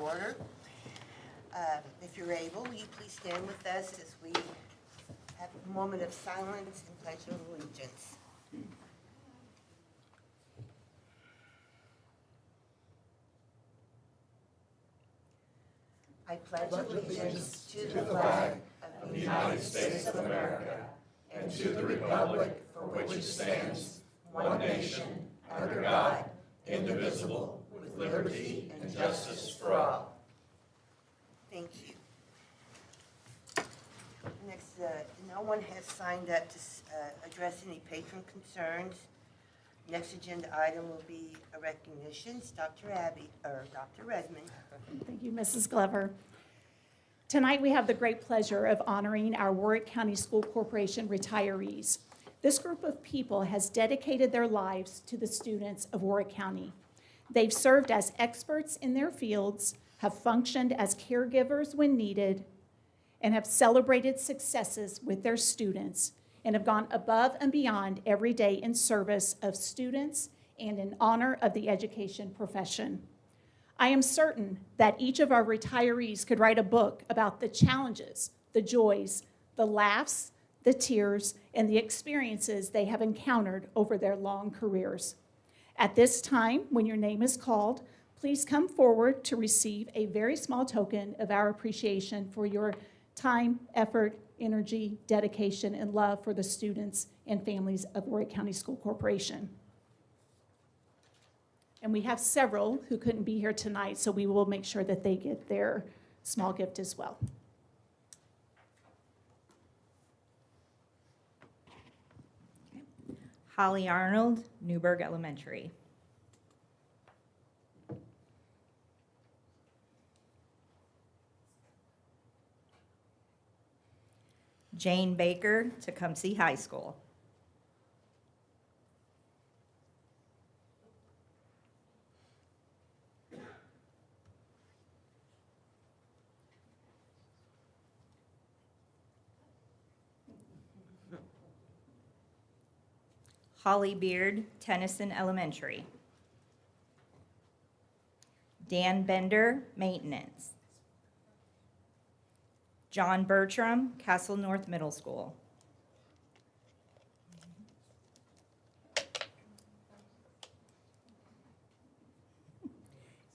order. If you're able, will you please stand with us as we have a moment of silence and pledge of allegiance. I pledge allegiance to the flag of the United States of America and to the republic for which it stands, one nation, under God, indivisible, with liberty and justice for all. Thank you. Next, no one has signed up to address any patron concerns. Next agenda item will be a recognitions. Dr. Redmond. Thank you, Mrs. Glover. Tonight we have the great pleasure of honoring our Warwick County School Corporation retirees. This group of people has dedicated their lives to the students of Warwick County. They've served as experts in their fields, have functioned as caregivers when needed, and have celebrated successes with their students, and have gone above and beyond every day in service of students and in honor of the education profession. I am certain that each of our retirees could write a book about the challenges, the joys, the laughs, the tears, and the experiences they have encountered over their long careers. At this time, when your name is called, please come forward to receive a very small token of our appreciation for your time, effort, energy, dedication, and love for the students and families of Warwick County School Corporation. And we have several who couldn't be here tonight, so we will make sure that they get their small gift as well. Holly Arnold, Newburgh Elementary. Jane Baker, Tecumseh High School. Holly Beard, Tennyson Elementary. Dan Bender, Maintenance. John Bertram, Castle North Middle School.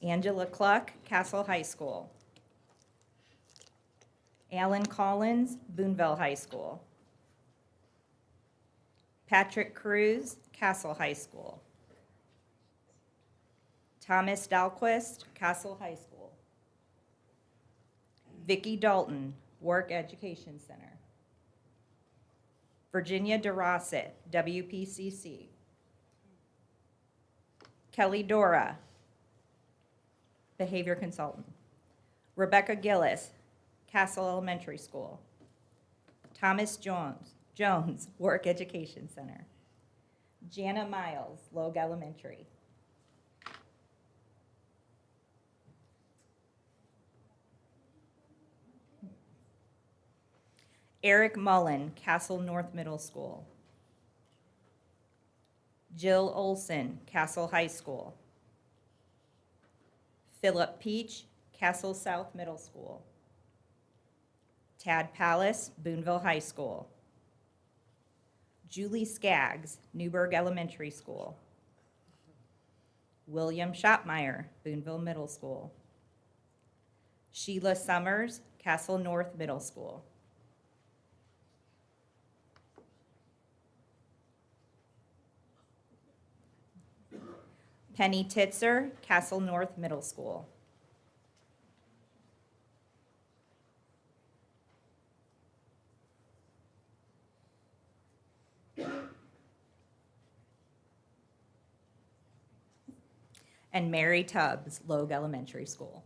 Angela Cluck, Castle High School. Alan Collins, Boonville High School. Patrick Cruz, Castle High School. Thomas Dahlquist, Castle High School. Vicki Dalton, Warwick Education Center. Virginia DeRosset, WPCC. Kelly Dora, Behavior Consultant. Rebecca Gillis, Castle Elementary School. Thomas Jones, Warwick Education Center. Jana Miles, Logue Elementary. Eric Mullen, Castle North Middle School. Jill Olson, Castle High School. Philip Peach, Castle South Middle School. Tad Palace, Boonville High School. Julie Skaggs, Newburgh Elementary School. William Shopmeyer, Boonville Middle School. Sheila Summers, Castle North Middle School. Penny Titzer, Castle North Middle School. And Mary Tubbs, Logue Elementary School.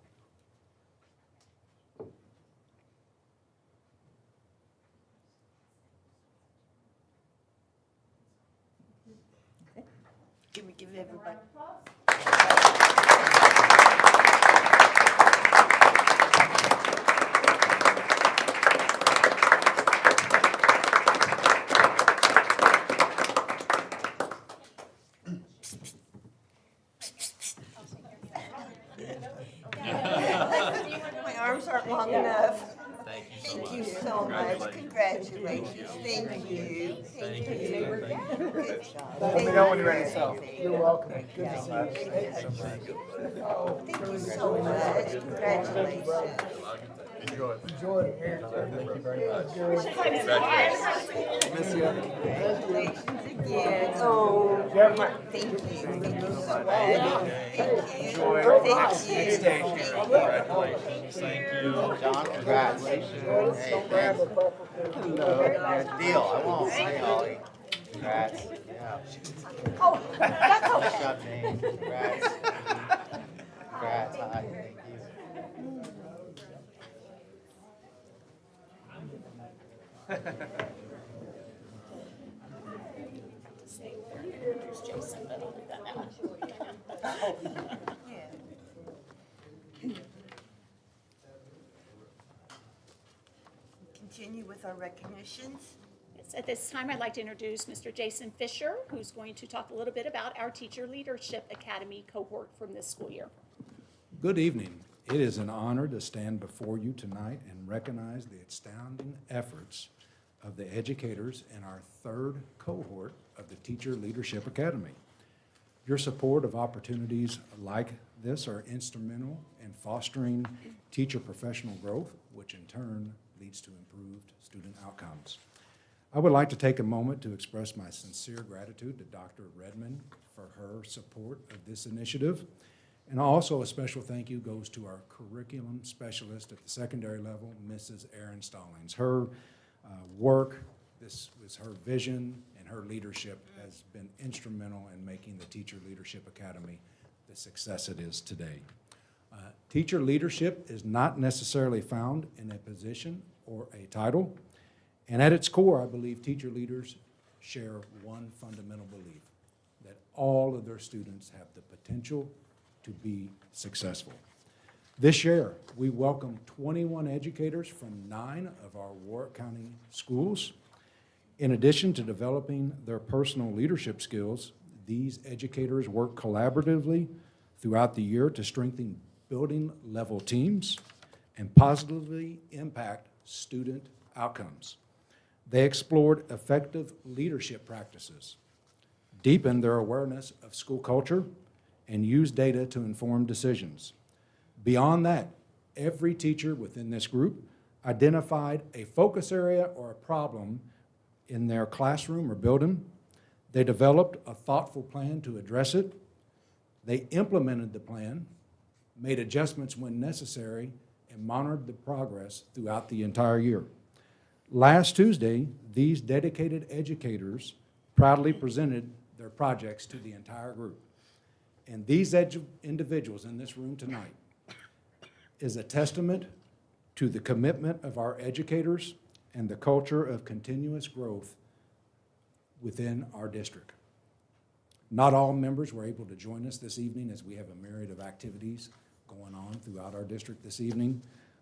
Give everybody. Congratulations. Thank you. Thank you. Good job. Let me know when you're ready to sell. You're welcome. Good to see you. Thank you so much. Congratulations. Enjoy it. Thank you very much. Miss you. Congratulations again. Oh, thank you. Thank you so much. Thank you. Enjoy. Thank you. Stage. Congratulations, thank you. John, congratulations. Hey, thanks. Hello. Yeah, deal, I won't. Hey, congrats. Yeah. Oh, that's okay. Nice job, Jane. Congrats. Congrats. Hi, thank you. Continue with our recognitions. Yes, at this time, I'd like to introduce Mr. Jason Fisher, who's going to talk a little bit about our Teacher Leadership Academy cohort from this school year. Good evening. It is an honor to stand before you tonight and recognize the astounding efforts of the educators in our third cohort of the Teacher Leadership Academy. Your support of opportunities like this are instrumental in fostering teacher professional growth, which in turn leads to improved student outcomes. I would like to take a moment to express my sincere gratitude to Dr. Redmond for her support of this initiative. And also a special thank you goes to our curriculum specialist at the secondary level, Mrs. Erin Stallings. Her work, this was her vision, and her leadership has been instrumental in making the Teacher Leadership Academy the success it is today. Teacher leadership is not necessarily found in a position or a title, and at its core, I believe teacher leaders share one fundamental belief, that all of their students have the potential to be successful. This year, we welcome 21 educators from 9 of our Warwick County schools. In addition to developing their personal leadership skills, these educators work collaboratively throughout the year to strengthen building level teams and positively impact student outcomes. They explored effective leadership practices, deepened their awareness of school culture, and used data to inform decisions. Beyond that, every teacher within this group identified a focus area or a problem in their classroom or building. They developed a thoughtful plan to address it. They implemented the plan, made adjustments when necessary, and monitored the progress throughout the entire year. Last Tuesday, these dedicated educators proudly presented their projects to the entire group. And these individuals in this room tonight is a testament to the commitment of our educators and the culture of continuous growth within our district. Not all members were able to join us this evening as we have a myriad of activities going on throughout our district this evening,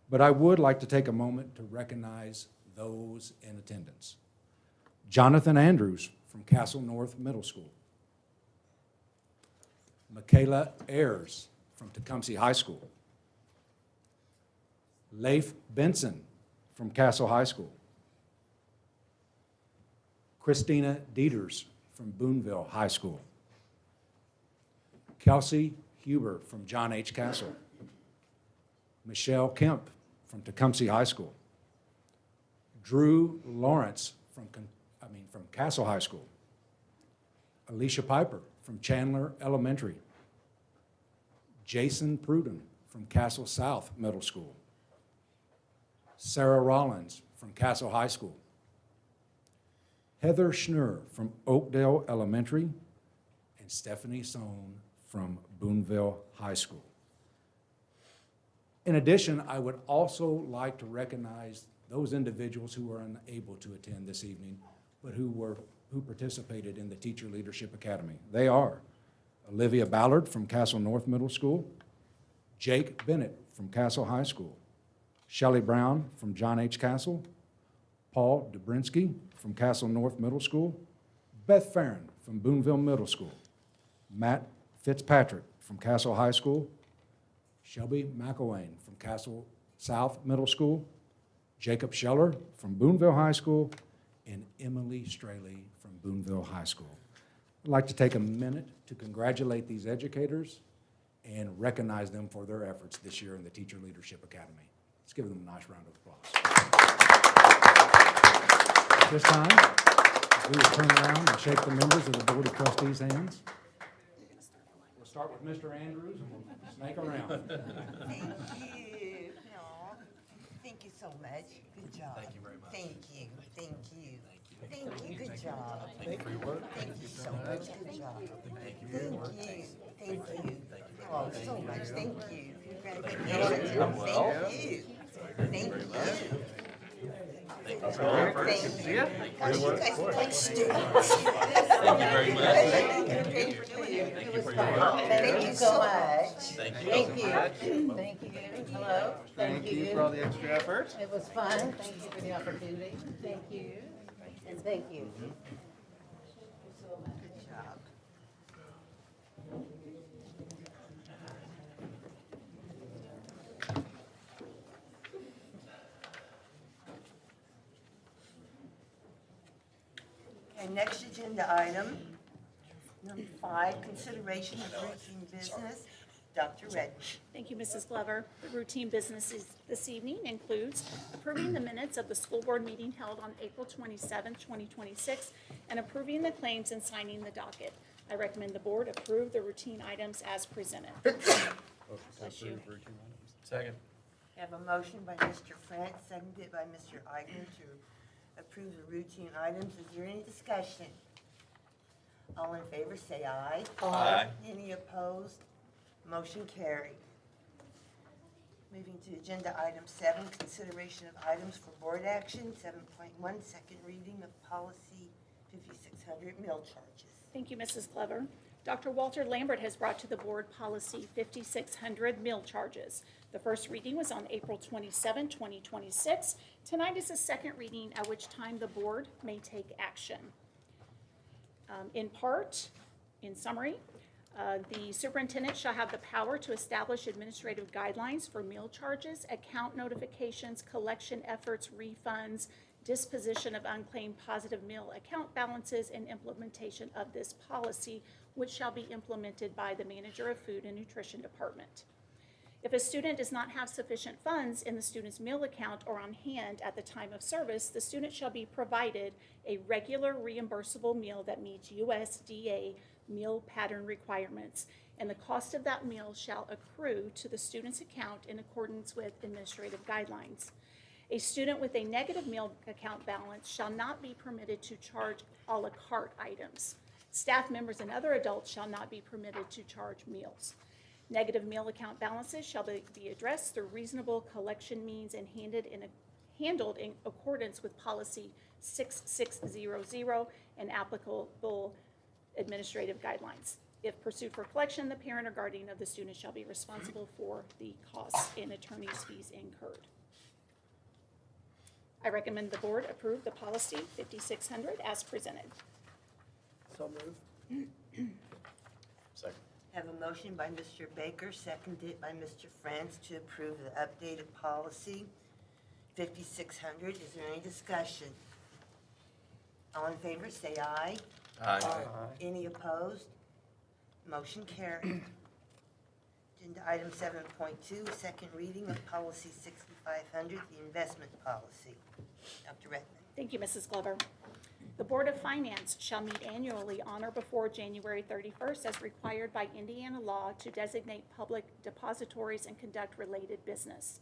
but I would like to take a moment to recognize those in attendance. Jonathan Andrews from Castle North Middle School. Michaela Ayers from Tecumseh High School. Leif Benson from Castle High School. Christina Dieters from Boonville High School. Kelsey Huber from John H. Castle. Michelle Kemp from Tecumseh High School. Drew Lawrence from Castle High School. Alicia Piper from Chandler Elementary. Jason Pruden from Castle South Middle School. Sarah Rollins from Castle High School. Heather Schnur from Oakdale Elementary, and Stephanie Sohn from Boonville High School. In addition, I would also like to recognize those individuals who were unable to attend this evening, but who participated in the Teacher Leadership Academy. They are Olivia Ballard from Castle North Middle School, Jake Bennett from Castle High School, Shelley Brown from John H. Castle, Paul Dobrinsky from Castle North Middle School, Beth Farron from Boonville Middle School, Matt Fitzpatrick from Castle High School, Shelby McElwain from Castle South Middle School, Jacob Scheller from Boonville High School, and Emily Straley from Boonville High School. I'd like to take a minute to congratulate these educators and recognize them for their efforts this year in the Teacher Leadership Academy. Let's give them a nice round of applause. At this time, we will turn around and shake the members of the Board of Trustees' hands. We'll start with Mr. Andrews and we'll snake around. Thank you. Aw, thank you so much. Good job. Thank you very much. Thank you, thank you. Thank you, good job. Thank you for your work. Thank you so much, good job. Thank you. Thank you. Oh, so much, thank you. Congratulations. Thank you. Thank you. Thank you. Gosh, you guys look like students. Thank you very much. Thank you for your work. Thank you so much. Thank you. Thank you. Hello. Thank you for all the extra effort. It was fun. Thank you for the opportunity. Thank you. And thank you. Good job. Okay, next agenda item, number 5, consideration of routine business. Dr. Redmond. Thank you, Mrs. Glover. The routine businesses this evening includes approving the minutes of the school board meeting held on April 27, 2026, and approving the claims and signing the docket. I recommend the board approve the routine items as presented. Bless you. Second. I have a motion by Mr. France, seconded by Mr. Eigner to approve the routine items. Is there any discussion? All in favor, say aye. Aye. Any opposed? Motion carried. Moving to agenda item 7, consideration of items for board action. 7.1, second reading of policy 5600, meal charges. Thank you, Mrs. Glover. Dr. Walter Lambert has brought to the board policy 5600, meal charges. The first reading was on April 27, 2026. Tonight is the second reading, at which time the board may take action. In summary, the superintendent shall have the power to establish administrative guidelines for meal charges, account notifications, collection efforts, refunds, disposition of unclaimed positive meal account balances, and implementation of this policy, which shall be implemented by the manager of food and nutrition department. If a student does not have sufficient funds in the student's meal account or on hand at the time of service, the student shall be provided a regular reimbursable meal that meets USDA meal pattern requirements, and the cost of that meal shall accrue to the student's account in accordance with administrative guidelines. A student with a negative meal account balance shall not be permitted to charge a la carte items. Staff members and other adults shall not be permitted to charge meals. Negative meal account balances shall be addressed through reasonable collection means and handled in accordance with policy 6600 and applicable administrative guidelines. If pursued for collection, the parent or guardian of the student shall be responsible for the costs and attorney's fees incurred. I recommend the board approve the policy 5600 as presented. So moved. Second. I have a motion by Mr. Baker, seconded by Mr. France to approve the updated policy 5600. Is there any discussion? All in favor, say aye. Aye. Any opposed? Motion carried. Agenda item 7.2, second reading of policy 6500, the investment policy. Dr. Redmond. Thank you, Mrs. Glover. The Board of Finance shall meet annually on or before January 31st as required by Indiana law to designate public depositories and conduct related business.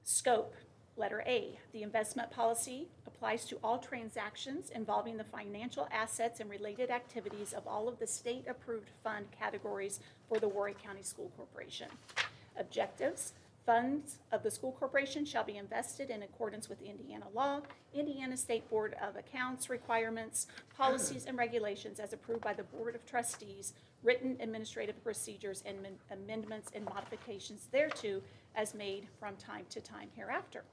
Scope, letter A, the investment policy applies to all transactions involving the financial assets and related activities of all of the state-approved fund categories for the Warwick County School Corporation. Objectives, funds of the school corporation shall be invested in accordance with Indiana law, Indiana State Board of Accounts requirements, policies, and regulations as approved by the Board of Trustees, written administrative procedures and amendments and modifications thereto as made from time to time hereafter.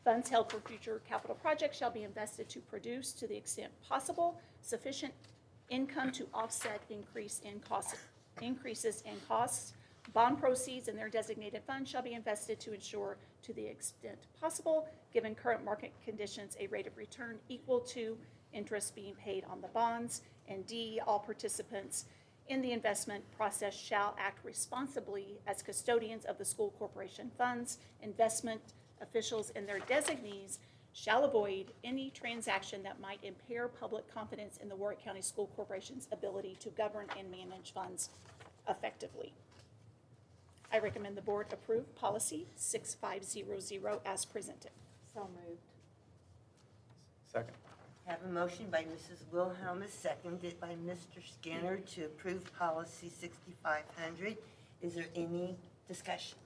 Funds held for future capital projects shall be invested to produce, to the extent possible, sufficient income to offset increases in costs. Bond proceeds and their designated funds shall be invested to ensure to the extent possible, given current market conditions, a rate of return equal to interest being paid on the bonds. And D, all participants in the investment process shall act responsibly as custodians of the school corporation funds. Investment officials and their designees shall avoid any transaction that might impair public confidence in the Warwick County School Corporation's ability to govern and manage funds effectively. I recommend the board approve policy 6500 as presented. So moved. Second. Have a motion by Mrs. Wilhelmus, seconded by Mr. Skinner to approve policy 6500. Is there any discussion?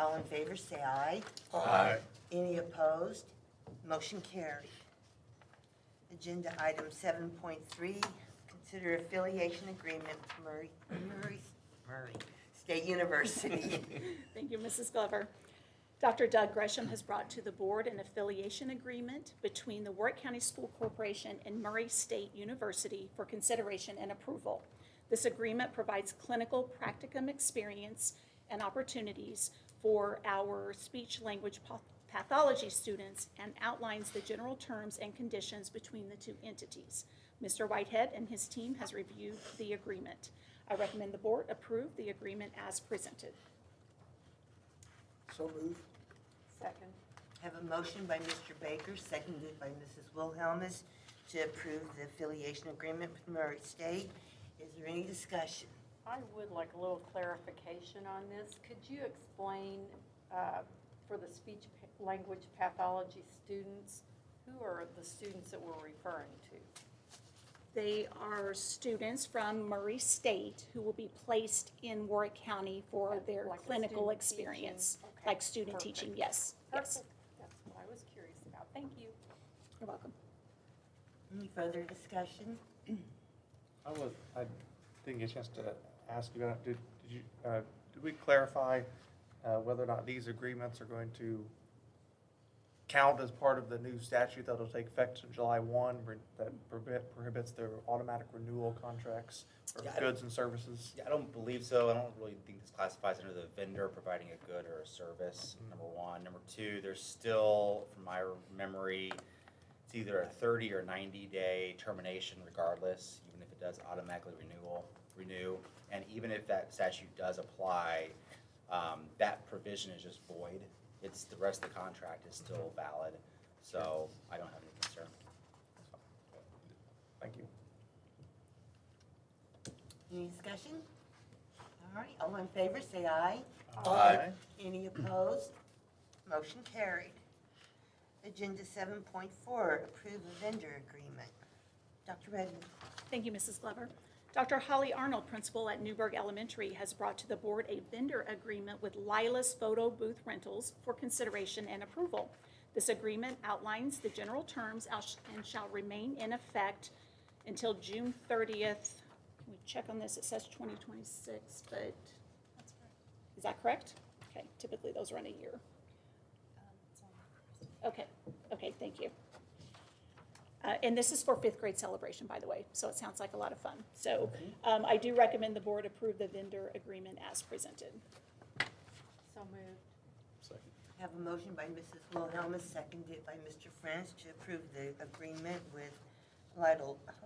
All in favor, say aye. Aye. Any opposed? Motion carried. Agenda item 7.3, consider affiliation agreement with Murray State University. Thank you, Mrs. Glover. Dr. Doug Gresham has brought to the board an affiliation agreement between the Warwick County School Corporation and Murray State University for consideration and approval. This agreement provides clinical practicum experience and opportunities for our speech-language pathology students and outlines the general terms and conditions between the two entities. Mr. Whitehead and his team has reviewed the agreement. I recommend the board approve the agreement as presented. So moved. Second. Have a motion by Mr. Baker, seconded by Mrs. Wilhelmus, to approve the affiliation agreement with Murray State. Is there any discussion? I would like a little clarification on this. Could you explain, for the speech-language pathology students, who are the students that we're referring to? They are students from Murray State who will be placed in Warwick County for their Like a clinical student experience. teaching? Okay, Like student perfect. teaching, yes, yes. Perfect. That's what I was curious about. Thank you. You're welcome. Any further discussion? I didn't get a chance to ask you about, did we clarify whether or not these agreements are going to count as part of the new statute that'll take effect on July 1 that prohibits their automatic renewal contracts for Yeah, goods and services? Yeah, I don't believe so. I don't really think this classifies under the vendor providing a good or a service, number one. Number two, there's still, from my memory, it's either a 30 or 90-day termination regardless, even if it does automatically renew. And even if that statute does apply, that provision is just void. It's, the rest of the contract is still valid, so I don't have any concern. Thank you. Any discussion? All right, all in favor, say aye. Aye. Any opposed? Motion carried. Agenda 7.4, approve a vendor agreement. Dr. Redmond. Thank you, Mrs. Glover. Dr. Holly Arnold, principal at Newburgh Elementary, has brought to the board a vendor agreement with Lila's Photo Booth Rentals for consideration and approval. This agreement outlines the general terms and shall remain in effect until June 30th. Can we check on this? It says 2026, but is that correct? Okay, typically those run a year. Okay, thank you. And this is for fifth grade celebration, by the way, so it sounds like a lot of fun. So I do recommend the board approve the vendor agreement as presented. So moved. Second. Have a motion by Mrs. Wilhelmus, seconded by Mr. France to approve the agreement with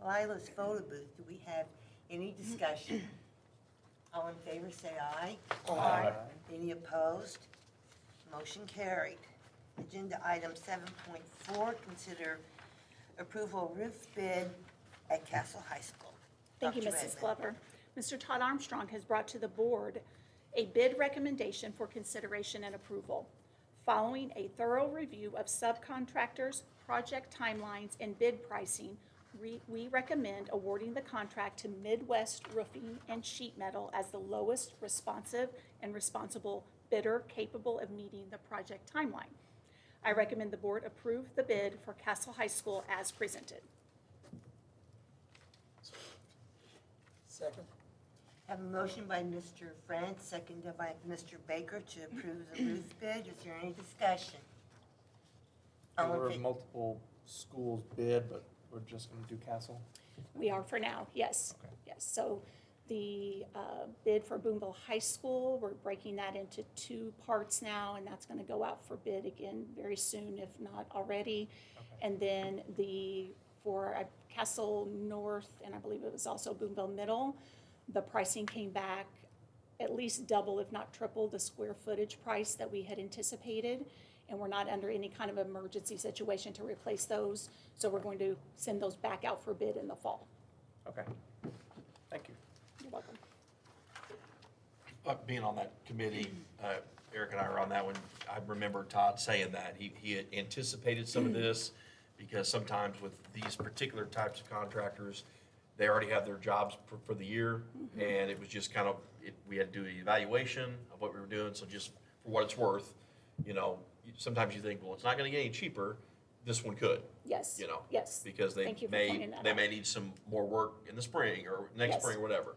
Lila's Photo Booth. Do we have any discussion? All in favor, say aye. Aye. Any opposed? Motion carried. Agenda item 7.4, consider approval roof bid at Castle High School. Thank you, Dr. Mrs. Redmond. Glover. Mr. Todd Armstrong has brought to the board a bid recommendation for consideration and approval. Following a thorough review of subcontractors, project timelines, and bid pricing, we recommend awarding the contract to Midwest Roofing and Sheet Metal as the lowest responsive and responsible bidder capable of meeting the project timeline. I recommend the board approve the bid for Castle High School as presented. Second. Have a motion by Mr. France, seconded by Mr. Baker to approve the roof bid. Is there any discussion? All There in were fa- multiple schools bid, but we're just going to do Castle? We are for now, yes. Okay. Yes, so the bid for Boonville High School. We're breaking that into 2 parts now, and that's gonna go out for bid again very soon, if not already. And then for Castle North, and I believe it was also Boonville Middle, the pricing came back at least double, if not triple, the square footage price that we had anticipated. And we're not under any kind of emergency situation to replace those, so we're going to send those back out for bid in the fall. Okay. Thank you. You're welcome. Being on that committee, Eric and I were on that one, I remember Todd saying that. He had anticipated some of this, because sometimes with these particular types of contractors, they already have their jobs for the year, and it was just kind of, we had to do an evaluation of what we were doing, so just for what it's worth, you know, sometimes you think, well, it's not gonna get any cheaper, this one could, Yes. you know? Yes. Because they Thank you for may, pointing that they out. may need some more work in the spring, or next Yes. spring, or whatever.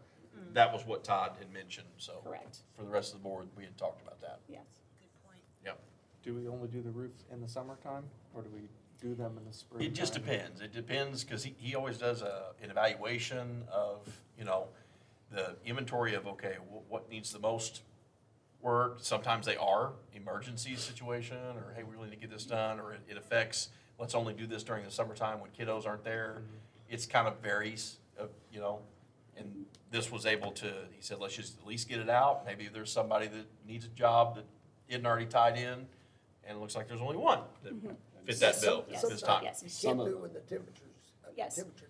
That was what Todd had mentioned, so. Correct. For the rest of the board, we had talked about that. Yes. Good point. Yep. Do we only do the roofs in the summertime, or do we do them in the spring? It just depends. It depends, because he always does an evaluation of, you know, the inventory of, okay, what needs the most work. Sometimes they are emergency situation, or hey, we really need to get this done, or it affects, let's only do this during the summertime when kiddos aren't there. It's kind of varies, you know, and this was able to, he said, let's just at least get it out. Maybe there's somebody that needs a job that isn't already tied in, and it looks like there's only one that fit that bill Yes. at this time. Yes. You can't do it when the temperature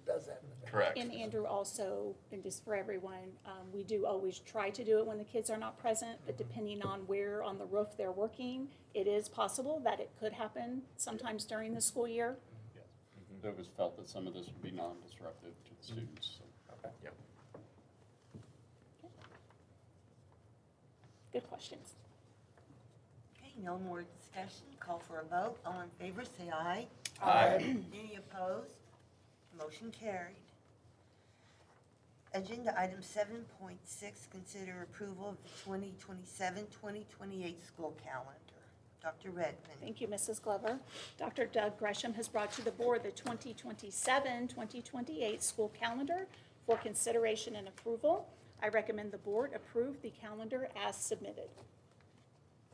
does that. Correct. And Andrew also, and just for everyone, we do always try to do it when the kids are not present, but depending on where on the roof they're working, it is possible that it could happen sometimes during the school year. It was felt that some of this would be non-disruptive to the students, so. Okay. Yep. Good questions. Okay, no more discussion, call for a vote, all in favor, say aye. Aye. Any opposed? Motion carried. Agenda item 7.6, consider approval of the 2027-2028 school calendar. Dr. Redmond. Thank you, Mrs. Glover. Dr. Doug Gresham has brought to the board the 2027-2028 school calendar for consideration and approval. I recommend the board approve the calendar as submitted.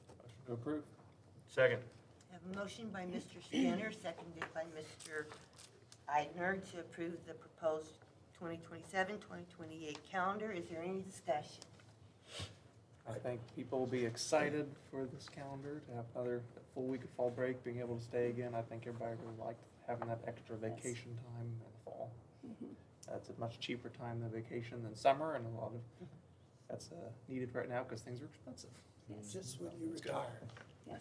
Motion to approve. Second. I have a motion by Mr. Skinner, seconded by Mr. Eidner to approve the proposed 2027-2028 calendar. Is there any discussion? I think people will be excited for this calendar, to have another full week of fall break, being able to stay again. I think everybody really liked having that extra vacation time in the fall. It's a much cheaper time than vacation than summer, and a lot of, that's needed right now because things are expensive. Yes. Just when you retire. Yes.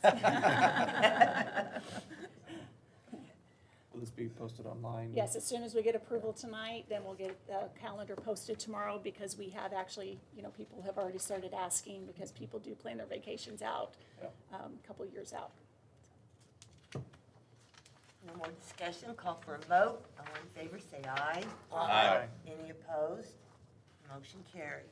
Will this be posted online? Yes, as soon as we get approval tonight, then we'll get the calendar posted tomorrow, because we have actually, you know, people have already started asking, because people do plan their vacations out, Yeah. a couple years out. No more discussion, call for a vote. All in favor, say aye. Aye. Any opposed? Motion carried.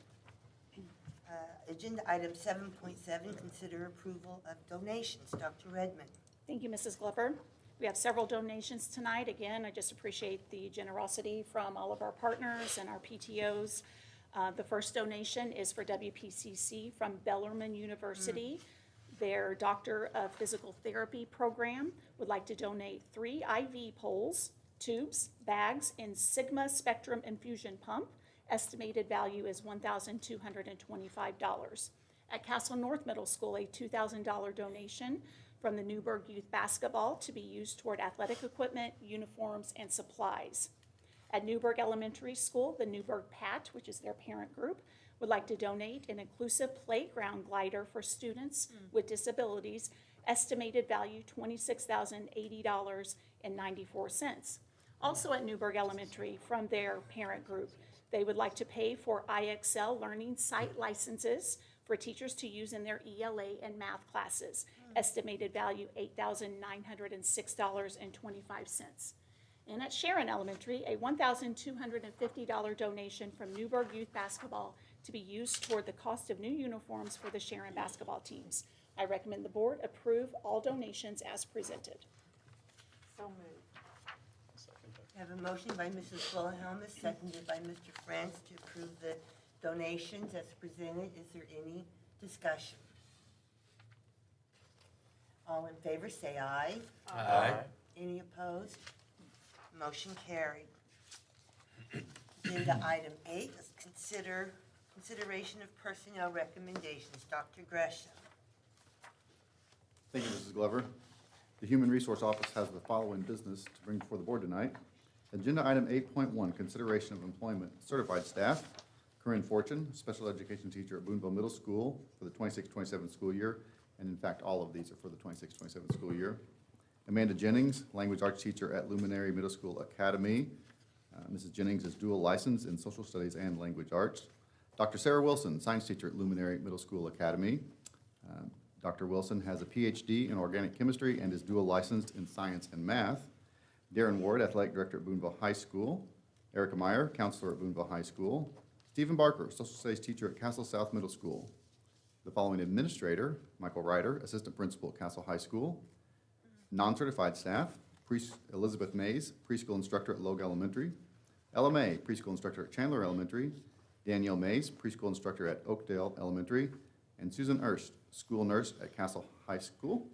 Agenda item 7.7, consider approval of donations. Dr. Redmond. Thank you, Mrs. Glover. We have several donations tonight. Again, I just appreciate the generosity from all of our partners and our PTOs. The first donation is for WPCC from Bellarmine University. Their Doctor of Physical Therapy program would like to donate 3 IV poles, tubes, bags, and Sigma Spectrum infusion pump. Estimated value is $1,225. At Castle North Middle School, a $2,000 donation from the Newburgh Youth Basketball to be used toward athletic equipment, uniforms, and supplies. At Newburgh Elementary School, the Newburgh PAT, which is their parent group, would like to donate an inclusive playground glider for students with disabilities, estimated value $26,080.94. Also at Newburgh Elementary, from their parent group, they would like to pay for IXL learning site licenses for teachers to use in their ELA and math classes. Estimated value $8,906.25. And at Sharon Elementary, a $1,250 donation from Newburgh Youth Basketball to be used toward the cost of new uniforms for the Sharon basketball teams. I recommend the board approve all donations as presented. So moved. I have a motion by Mrs. Wilhelmus, seconded by Mr. France, to approve the donations as presented. Is there any discussion? All in favor, say aye. Aye. Any opposed? Motion carried. Agenda item 8 is consideration of personnel recommendations. Dr. Gresham. Thank you, Mrs. Glover. The Human Resource Office has the following business to bring before the board tonight. Agenda item 8.1, consideration of employment certified staff. Corinne Fortune, special education teacher at Boonville Middle School for the 26-27 school year, and in fact, all of these are for the 26-27 school year. Amanda Jennings, language arts teacher at Luminary Middle School Academy. Mrs. Jennings is dual licensed in social studies and language arts. Dr. Sarah Wilson, science teacher at Luminary Middle School Academy. Dr. Wilson has a PhD in organic chemistry and is dual licensed in science and math. Darren Ward, athletic director at Boonville High School. Erica Meyer, counselor at Boonville High School. Stephen Barker, social studies teacher at Castle South Middle School. The following administrator: Michael Ryder, assistant principal at Castle High School. Non-certified staff: Elizabeth Mays, preschool instructor at Logue Elementary. Ella May, preschool instructor at Chandler Elementary. Danielle Mays, preschool instructor at Oakdale Elementary. And Susan Erst, school nurse at Castle High School.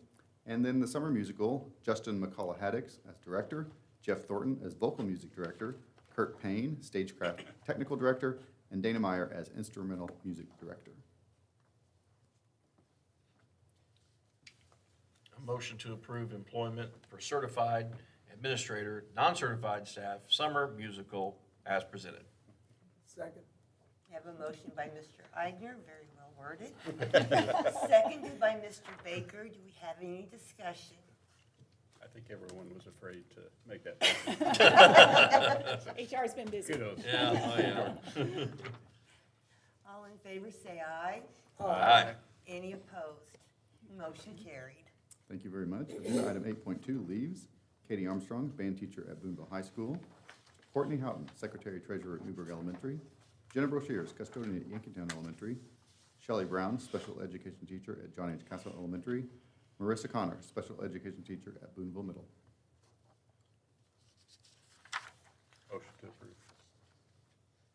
And then the summer musical: Justin McCullough Haddix as director, Jeff Thornton as vocal music director, Kurt Payne, stagecraft technical director, and Dana Meyer as instrumental music director. A motion to approve employment for certified administrator, non-certified staff, summer musical as presented. Second. I have a motion by Mr. Eigner, very well worded. Seconded by Mr. Baker. Do we have any discussion? I think everyone was afraid to make that. HR's been busy. Kudos. Yeah, All in favor, say aye. Aye. Any opposed? Motion carried. Thank you very much. Agenda item 8.2, leaves. Katie Armstrong, band teacher at Boonville High School. Courtney Houghton, secretary treasurer at Newburgh Elementary. Jenna Broshears, custodian at Yankeetown Elementary. Shelley Brown, special education teacher at John H. Castle Elementary. Marissa Connor, special education teacher at Boonville Middle. Motion to approve.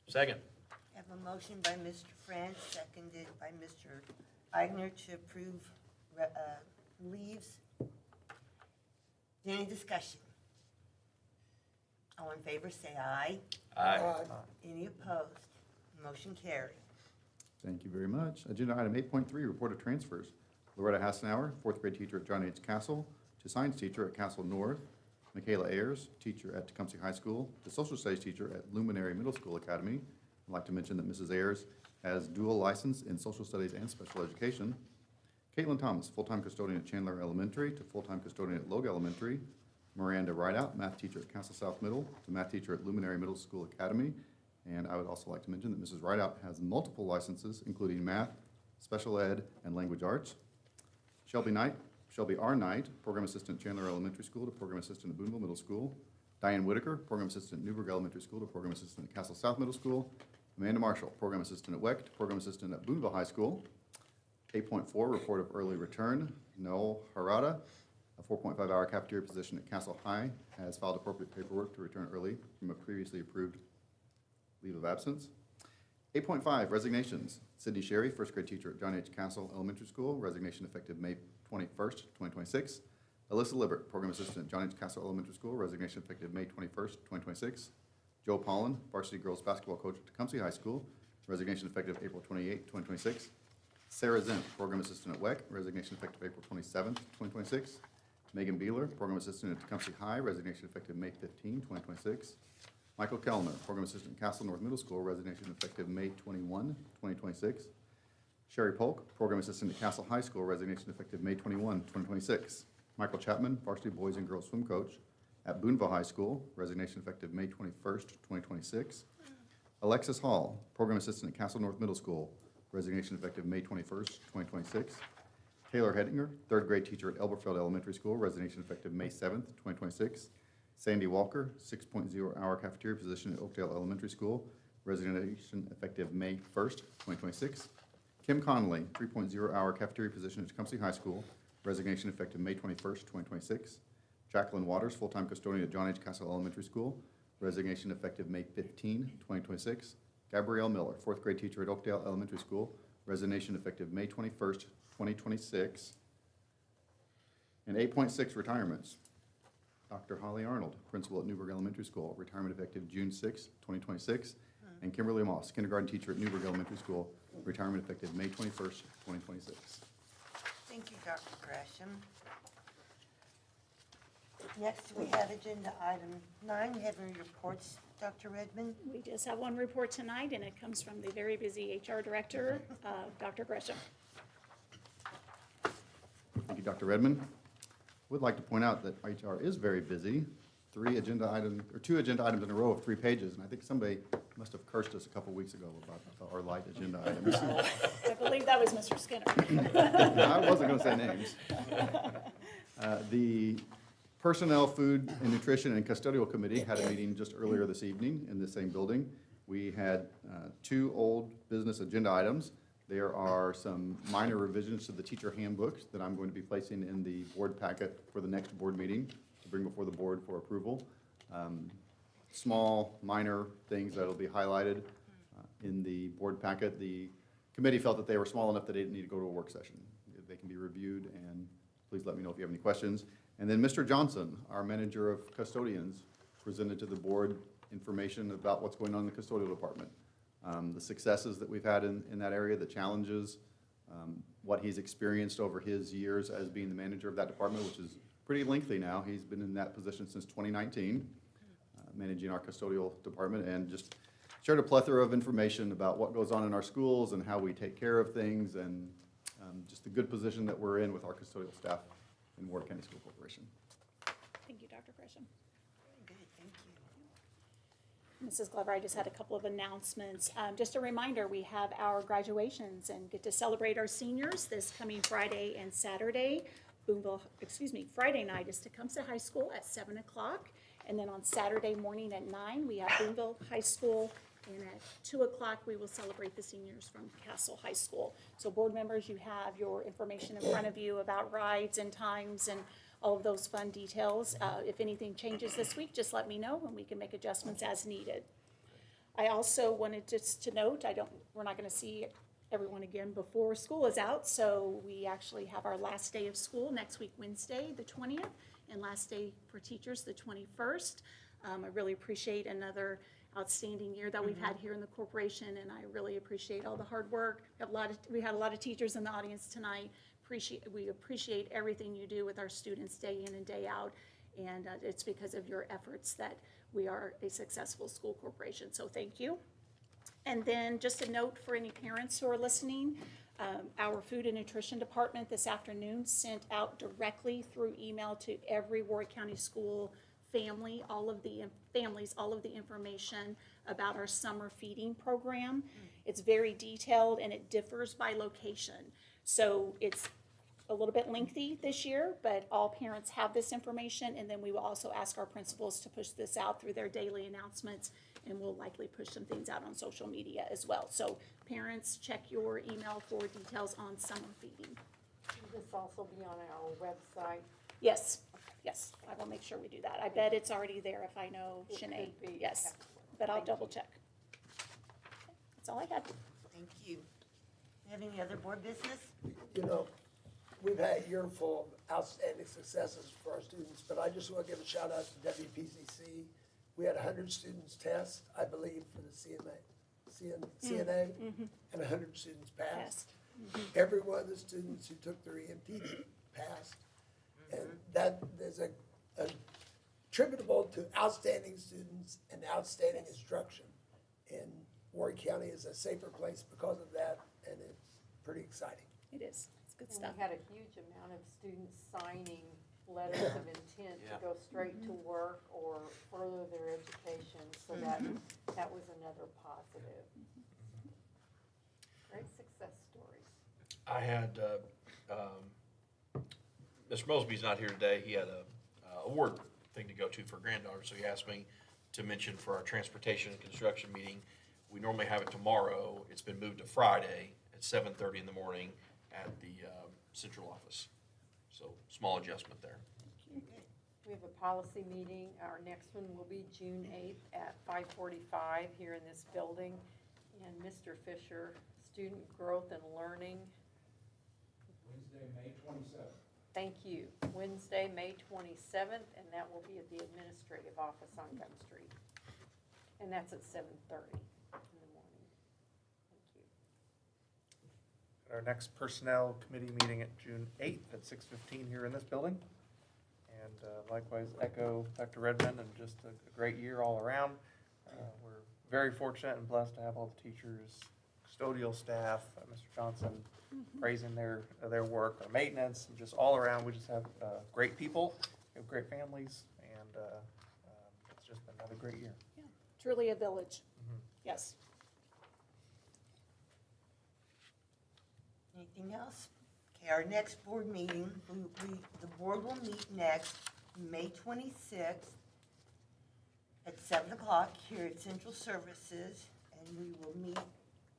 Second. I have a motion by Mr. France, seconded by Mr. Eigner to approve leaves. Any discussion? All in favor, say aye. Aye. Any opposed? Motion carried. Thank you very much. Agenda item 8.3, report of transfers. Loretta Hassenauer, fourth grade teacher at John H. Castle, to science teacher at Castle North. Michaela Ayers, teacher at Tecumseh High School, to social studies teacher at Luminary Middle School Academy. I'd like to mention that Mrs. Ayers has dual license in social studies and special education. Caitlin Thomas, full-time custodian at Chandler Elementary to full-time custodian at Logue Elementary. Miranda Rideout, math teacher at Castle South Middle to math teacher at Luminary Middle School Academy. And I would also like to mention that Mrs. Rideout has multiple licenses, including math, special ed, and language arts. Shelby R. Knight, program assistant at Chandler Elementary School to program assistant at Boonville Middle School. Diane Whitaker, program assistant at Newburgh Elementary School to program assistant at Castle South Middle School. Amanda Marshall, program assistant at WEC to program assistant at Boonville High School. 8.4, report of early return. Noel Harada, a 4.5-hour cafeteria position at Castle High, has filed appropriate paperwork to return early from a previously approved leave of absence. 8.5, resignations. Sydney Sherry, first grade teacher at John H. Castle Elementary School, resignation effective May 21st, 2026. Alyssa Libbert, program assistant at John H. Castle Elementary School, resignation effective May 21st, 2026. Joe Pollan, varsity girls basketball coach at Tecumseh High School, resignation effective April 28th, 2026. Sarah Zimp, program assistant at WEC, resignation effective April 27th, 2026. Megan Beeler, program assistant at Tecumseh High, resignation effective May 15, 2026. Michael Kellner, program assistant at Castle North Middle School, resignation effective May 21, 2026. Sherry Polk, program assistant at Castle High School, resignation effective May 21, 2026. Michael Chapman, varsity boys and girls swim coach at Boonville High School, resignation effective May 21st, 2026. Alexis Hall, program assistant at Castle North Middle School, resignation effective May 21st, 2026. Taylor Hedinger, third grade teacher at Elberfeld Elementary School, resignation effective May 7th, 2026. Sandy Walker, 6.0-hour cafeteria position at Oakdale Elementary School, resignation effective May 1st, 2026. Kim Connolly, 3.0-hour cafeteria position at Tecumseh High School, resignation effective May 21st, 2026. Jacqueline Waters, full-time custodian at John H. Castle Elementary School, resignation effective May 15, 2026. Gabrielle Miller, fourth grade teacher at Oakdale Elementary School, resignation effective May 21st, 2026. And 8.6, retirements. Dr. Holly Arnold, principal at Newburgh Elementary School, retirement effective June 6, 2026. And Kimberly Moss, kindergarten teacher at Newburgh Elementary School, retirement effective May 21st, 2026. Thank you, Dr. Gresham. Next, we have agenda item 9. You have any reports, Dr. Redmond? We just have one report tonight, and it comes from the very busy HR director, Dr. Gresham. Thank you, Dr. Redmond. Would like to point out that HR is very busy. 2 agenda items in a row of 3 pages, and I think somebody must have cursed us a couple weeks ago about our light agenda items. I believe that was Mr. Skinner. I wasn't going to say names. The Personnel, Food and Nutrition and Custodial Committee had a meeting just earlier this evening in the same building. We had 2 old business agenda items. There are some minor revisions to the teacher handbooks that I'm going to be placing in the board packet for the next board meeting to bring before the board for approval. Small, minor things that will be highlighted in the board packet. The committee felt that they were small enough that they didn't need to go to a work session. They can be reviewed, and please let me know if you have any questions. And then Mr. Johnson, our manager of custodians, presented to the board information about what's going on in the custodial department. The successes that we've had in that area, the challenges, what he's experienced over his years as being the manager of that department, which is pretty lengthy now. He's been in that position since 2019, managing our custodial department, and just shared a plethora of information about what goes on in our schools and how we take care of things, and just the good position that we're in with our custodial staff in Warwick County School Corporation. Thank you, Dr. Gresham. Very good, thank you. Mrs. Glover, I just had a couple of announcements. Just a reminder, we have our graduations and get to celebrate our seniors this coming Friday and Saturday. Friday night is Tecumseh High School at 7 o'clock. And then on Saturday morning at 9, we have Boonville High School. And at 2 o'clock, we will celebrate the seniors from Castle High School. So board members, you have your information in front of you about rides and times and all of those fun details. If anything changes this week, just let me know and we can make adjustments as needed. I also wanted just to note, we're not gonna see everyone again before school is out, so we actually have our last day of school next week, Wednesday, the 20th, and last day for teachers, the 21st. I really appreciate another outstanding year that we've had here in the corporation, and I really appreciate all the hard work. We had a lot of teachers in the audience tonight. We appreciate everything you do with our students day in and day out, and it's because of your efforts that we are a successful school corporation, so thank you. And then just a note for any parents who are listening, our food and nutrition department this afternoon sent out directly through email to every Warwick County school family, all of the information about our summer feeding program. It's very detailed and it differs by location. So it's a little bit lengthy this year, but all parents have this information, and then we will also ask our principals to push this out through their daily announcements, and we'll likely push some things out on social media as well. So parents, check your email for details on summer feeding. Will this also be on our website? Yes, I will make sure we do that. I bet it's already there if I know It Sinead. could be. Yes, Excellent. but I'll Thank you. double check. That's all I had. Thank you. Have any other board business? You know, we've had a year full of outstanding successes for our students, but I just want to give a shout out to WPCC. We had 100 students test, I believe, for the CNA, and 100 students passed. Every one of the students who took their EMT passed. And that is attributable to outstanding students and outstanding instruction. And Warwick County is a safer place because of that, and it's pretty exciting. It is. It's good And stuff. we had a huge amount of students signing letters of intent to go straight to work or further their education, so that was another positive. Great success stories. I had, Mr. Mosby's not here today. He had a award thing to go to for granddaughter, so he asked me to mention for our transportation and construction meeting. We normally have it tomorrow. It's been moved to Friday at 7:30 in the morning at the central office. So small adjustment there. We have a policy meeting. Our next one will be June 8th at 5:45 here in this building. And Mr. Fisher, student growth and learning. Wednesday, May 27th. Thank you. Wednesday, May 27th, and that will be at the administrative office on Gum Street. And that's at 7:30 in the morning. Thank you. Our next Personnel Committee meeting at June 8th at 6:15 here in this building. And likewise echo Dr. Redmond, and just a great year all around. We're very fortunate and blessed to have all the teachers, custodial staff, Mr. Johnson praising their work, our maintenance, and just all around. We just have great people, we have great families, and it's just been another great year. Truly a village. Yes. Anything else? Okay, our next board meeting, the board will meet next, May 26th at 7 o'clock here at Central Services, and we will meet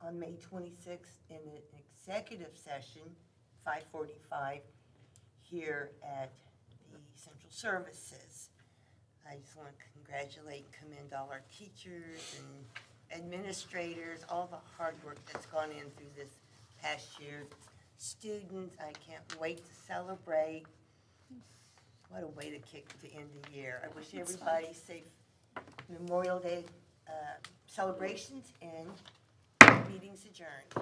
on May 26th in an executive session, 5:45, here at the Central Services. I just want to congratulate and commend all our teachers and administrators, all the hard work that's gone in through this past year. Students, I can't wait to celebrate. What a way to kick the end of the year. I wish everybody safe Memorial Day celebrations, and meetings adjourned.